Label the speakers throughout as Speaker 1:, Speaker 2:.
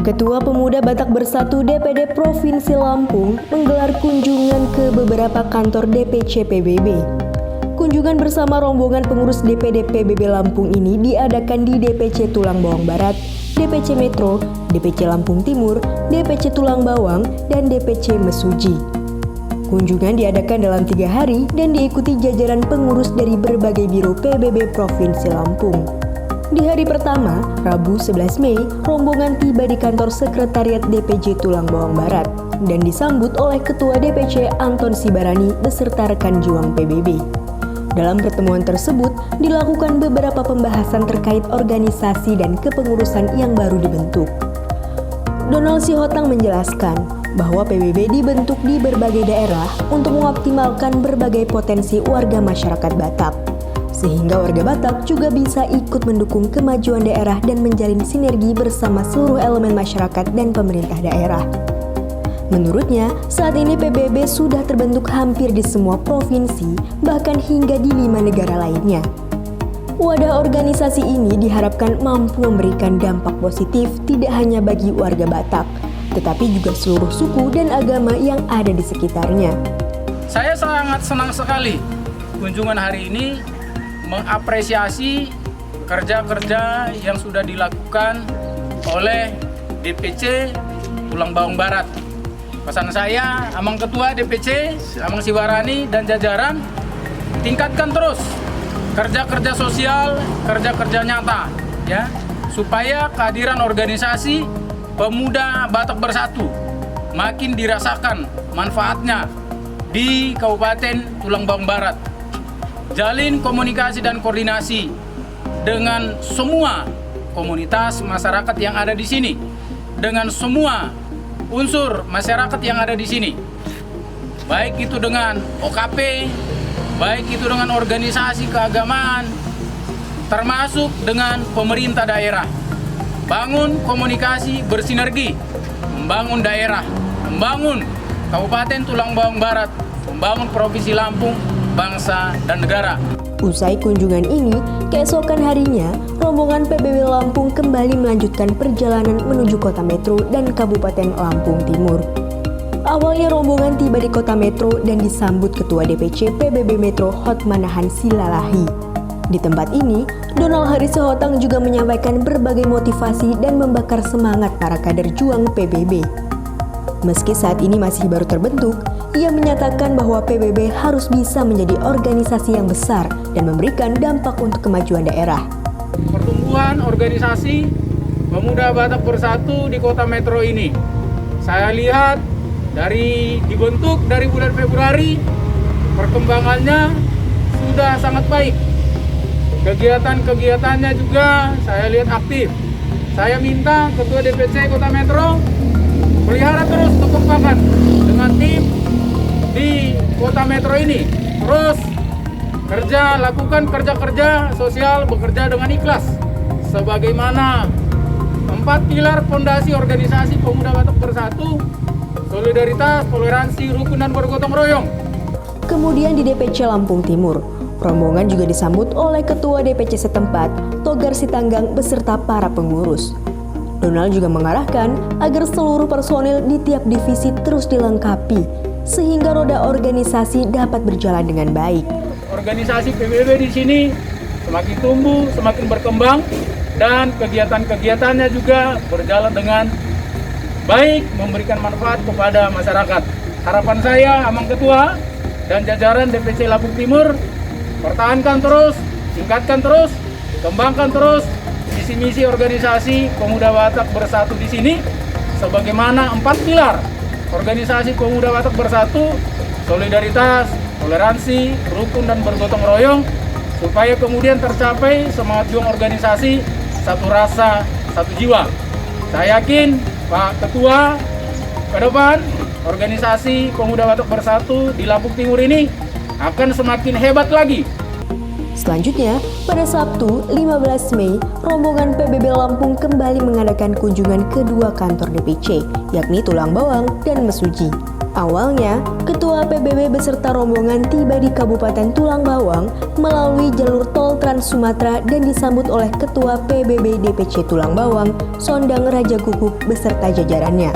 Speaker 1: Ketua Pemuda Batak Bersatu DPD Provinsi Lampung menggelar kunjungan ke beberapa kantor DPC PBB. Kunjungan bersama rombongan pengurus DPD PBB Lampung ini diadakan di DPC Tulang Bawang Barat, DPC Metro, DPC Lampung Timur, DPC Tulang Bawang, dan DPC Mesuji. Kunjungan diadakan dalam 3 hari dan diikuti jajaran pengurus dari berbagai biro PBB Provinsi Lampung. Di hari pertama, Rabu 11 Mei, rombongan tiba di kantor Sekretariat DPC Tulang Bawang Barat dan disambut oleh Ketua DPC Anton Sibarani beserta rekan juang PBB. Dalam pertemuan tersebut, dilakukan beberapa pembahasan terkait organisasi dan kepengurusan yang baru dibentuk. Donald Sihotang menjelaskan bahwa PBB dibentuk di berbagai daerah untuk mengoptimalkan berbagai potensi warga masyarakat Batak, sehingga warga Batak juga bisa ikut mendukung kemajuan daerah dan menjalin sinergi bersama seluruh elemen masyarakat dan pemerintah daerah. Menurutnya, saat ini PBB sudah terbentuk hampir di semua provinsi, bahkan hingga di 5 negara lainnya. Wadah organisasi ini diharapkan mampu memberikan dampak positif tidak hanya bagi warga Batak, tetapi juga seluruh suku dan agama yang ada di sekitarnya.
Speaker 2: Saya sangat senang sekali kunjungan hari ini mengapresiasi kerja-kerja yang sudah dilakukan oleh DPC Tulang Bawang Barat. Pesan saya, Amang Ketua DPC, Amang Sibarani dan jajaran, tingkatkan terus kerja-kerja sosial, kerja-kerja nyata, ya, supaya kehadiran organisasi Pemuda Batak Bersatu makin dirasakan manfaatnya di Kabupaten Tulang Bawang Barat. Jalin komunikasi dan koordinasi dengan semua komunitas masyarakat yang ada di sini, dengan semua unsur masyarakat yang ada di sini, baik itu dengan OKP, baik itu dengan organisasi keagamaan, termasuk dengan pemerintah daerah. Bangun komunikasi bersinergi, membangun daerah, membangun Kabupaten Tulang Bawang Barat, membangun Provinsi Lampung, bangsa dan negara.
Speaker 1: Usai kunjungan ini, keesokan harinya, rombongan PBB Lampung kembali melanjutkan perjalanan menuju Kota Metro dan Kabupaten Lampung Timur. Awalnya rombongan tiba di Kota Metro dan disambut Ketua DPC PBB Metro Hotmanahan Silalahi. Di tempat ini, Donald Haris Sihotang juga menyampaikan berbagai motivasi dan membakar semangat para kader juang PBB. Meski saat ini masih baru terbentuk, ia menyatakan bahwa PBB harus bisa menjadi organisasi yang besar dan memberikan dampak untuk kemajuan daerah.
Speaker 2: Pertumbuhan organisasi Pemuda Batak Bersatu di Kota Metro ini, saya lihat dari dibentuk dari bulan Februari, perkembangannya sudah sangat baik. Kegiatan-kegiatannya juga saya lihat aktif. Saya minta Ketua DPC Kota Metro pelihara terus perkembangan dengan tim di Kota Metro ini. Terus lakukan kerja-kerja sosial, bekerja dengan ikhlas. Sebagaimana 4 pilar fondasi organisasi Pemuda Batak Bersatu: solidaritas, toleransi, rukun, dan bergotong royong.
Speaker 1: Kemudian di DPC Lampung Timur, rombongan juga disambut oleh Ketua DPC setempat, Togar Sitanggang beserta para pengurus. Donald juga mengarahkan agar seluruh personil di tiap divisi terus dilengkapi, sehingga roda organisasi dapat berjalan dengan baik.
Speaker 2: Organisasi PBB di sini semakin tumbuh, semakin berkembang, dan kegiatan-kegiatannya juga berjalan dengan baik, memberikan manfaat kepada masyarakat. Harapan saya, Amang Ketua dan jajaran DPC Lampung Timur, pertahankan terus, tingkatkan terus, kembangkan terus visi-misi organisasi Pemuda Batak Bersatu di sini, sebagaimana 4 pilar organisasi Pemuda Batak Bersatu: solidaritas, toleransi, rukun, dan bergotong royong, supaya kemudian tercapai semangat juang organisasi satu rasa, satu jiwa. Saya yakin Pak Ketua, ke depan organisasi Pemuda Batak Bersatu di Lampung Timur ini akan semakin hebat lagi.
Speaker 1: Selanjutnya, pada Sabtu 15 Mei, rombongan PBB Lampung kembali mengadakan kunjungan ke 2 kantor DPC, yakni Tulang Bawang dan Mesuji. Awalnya, Ketua PBB beserta rombongan tiba di Kabupaten Tulang Bawang melalui jalur tol Trans Sumatera dan disambut oleh Ketua PBB DPC Tulang Bawang, Sondang Raja Guguk beserta jajarannya.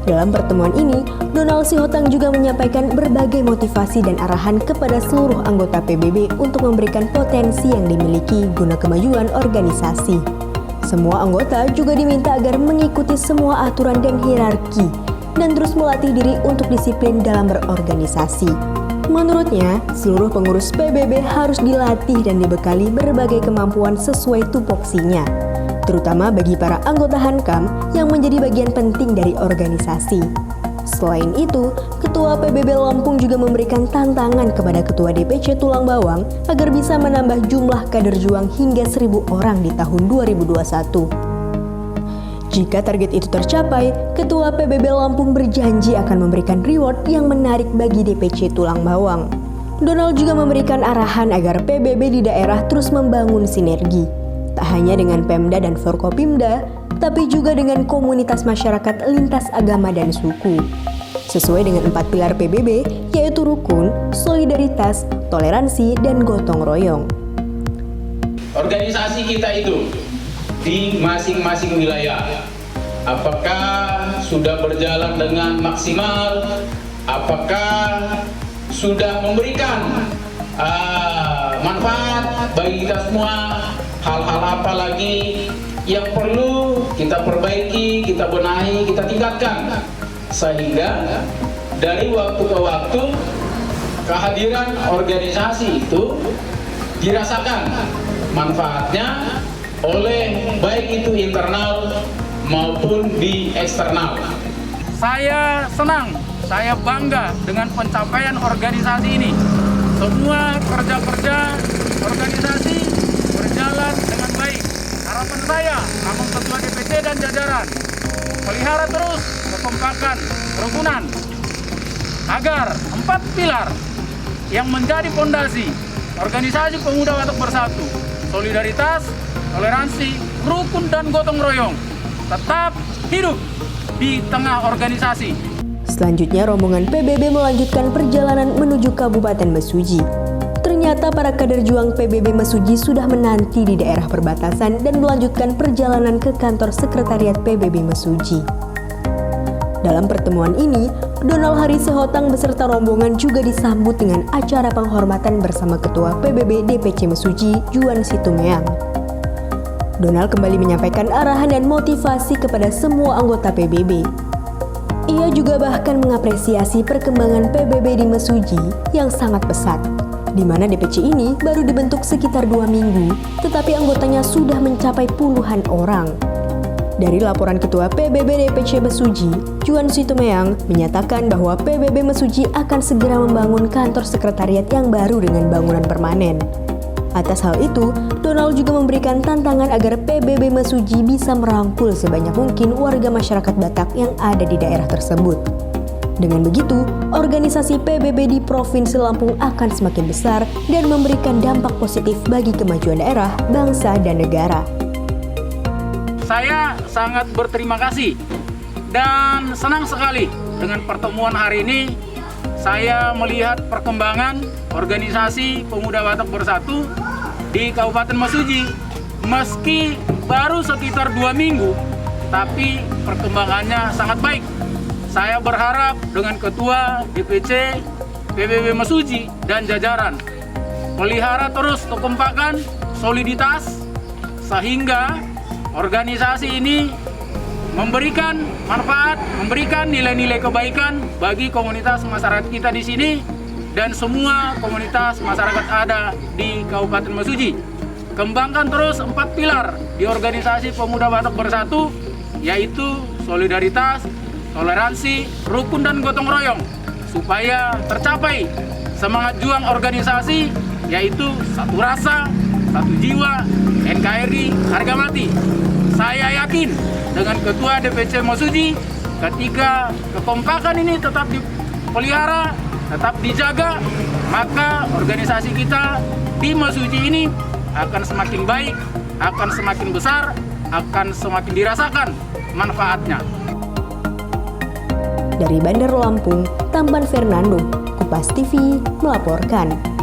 Speaker 1: Dalam pertemuan ini, Donald Sihotang juga menyampaikan berbagai motivasi dan arahan kepada seluruh anggota PBB untuk memberikan potensi yang dimiliki guna kemajuan organisasi. Semua anggota juga diminta agar mengikuti semua aturan dan hierarki dan terus melatih diri untuk disiplin dalam berorganisasi. Menurutnya, seluruh pengurus PBB harus dilatih dan dibekali berbagai kemampuan sesuai tupoksinya, terutama bagi para anggota Hankam yang menjadi bagian penting dari organisasi. Selain itu, Ketua PBB Lampung juga memberikan tantangan kepada Ketua DPC Tulang Bawang agar bisa menambah jumlah kader juang hingga 1.000 orang di tahun 2021. Jika target itu tercapai, Ketua PBB Lampung berjanji akan memberikan reward yang menarik bagi DPC Tulang Bawang. Donald juga memberikan arahan agar PBB di daerah terus membangun sinergi, tak hanya dengan Pemda dan Forkopimda, tapi juga dengan komunitas masyarakat lintas agama dan suku. Sesuai dengan 4 pilar PBB, yaitu rukun, solidaritas, toleransi, dan gotong royong.
Speaker 2: Organisasi kita itu di masing-masing wilayah, apakah sudah berjalan dengan maksimal, apakah sudah memberikan manfaat bagi kita semua, hal-hal apa lagi yang perlu kita perbaiki, kita benahi, kita tingkatkan, sehingga dari waktu ke waktu kehadiran organisasi itu dirasakan manfaatnya oleh baik itu internal maupun di eksternal. Saya senang, saya bangga dengan pencapaian organisasi ini. Semua kerja-kerja organisasi berjalan dengan baik. Harapan saya, namun Ketua DPC dan jajaran, pelihara terus kekompakan, kerukunan, agar 4 pilar yang menjadi fondasi organisasi pemuda Batak Bersatu, solidaritas, toleransi, rukun, dan gotong royong tetap hidup di tengah organisasi.
Speaker 1: Selanjutnya, rombongan PBB melanjutkan perjalanan menuju Kabupaten Mesuji. Ternyata para kader juang PBB Mesuji sudah menanti di daerah perbatasan dan melanjutkan perjalanan ke kantor sekretariat PBB Mesuji. Dalam pertemuan ini, Donald Hari Sihotang beserta rombongan juga disambut dengan acara penghormatan bersama Ketua PBB DPC Mesuji, Juan Situmeang. Donald kembali menyampaikan arahan dan motivasi kepada semua anggota PBB. Ia juga bahkan mengapresiasi perkembangan PBB di Mesuji yang sangat pesat, di mana DPC ini baru dibentuk sekitar 2 minggu, tetapi anggotanya sudah mencapai puluhan orang. Dari laporan Ketua PBB DPC Mesuji, Juan Situmeang menyatakan bahwa PBB Mesuji akan segera membangun kantor sekretariat yang baru dengan bangunan permanen. Atas hal itu, Donald juga memberikan tantangan agar PBB Mesuji bisa merangkul sebanyak mungkin warga masyarakat Batak yang ada di daerah tersebut. Dengan begitu, organisasi PBB di Provinsi Lampung akan semakin besar dan memberikan dampak positif bagi kemajuan daerah, bangsa, dan negara.
Speaker 2: Saya sangat berterima kasih dan senang sekali dengan pertemuan hari ini. Saya melihat perkembangan organisasi Pemuda Batak Bersatu di Kabupaten Mesuji. Meski baru sekitar 2 minggu, tapi perkembangannya sangat baik. Saya berharap dengan Ketua DPC PBB Mesuji dan jajaran pelihara terus kekompakan, soliditas, sehingga organisasi ini memberikan manfaat, memberikan nilai-nilai kebaikan bagi komunitas masyarakat kita di sini dan semua komunitas masyarakat ada di Kabupaten Mesuji. Kembangkan terus 4 pilar di organisasi Pemuda Batak Bersatu, yaitu solidaritas, toleransi, rukun, dan gotong royong, supaya tercapai semangat juang organisasi, yaitu satu rasa, satu jiwa, NKRI, harga mati. Saya yakin dengan Ketua DPC Mesuji, ketika kekompakan ini tetap dipelihara, tetap dijaga, maka organisasi kita di Mesuji ini akan semakin baik, akan semakin besar, akan semakin dirasakan manfaatnya.
Speaker 1: Dari Bandar Lampung, Tampan Fernando, Kupas TV melaporkan.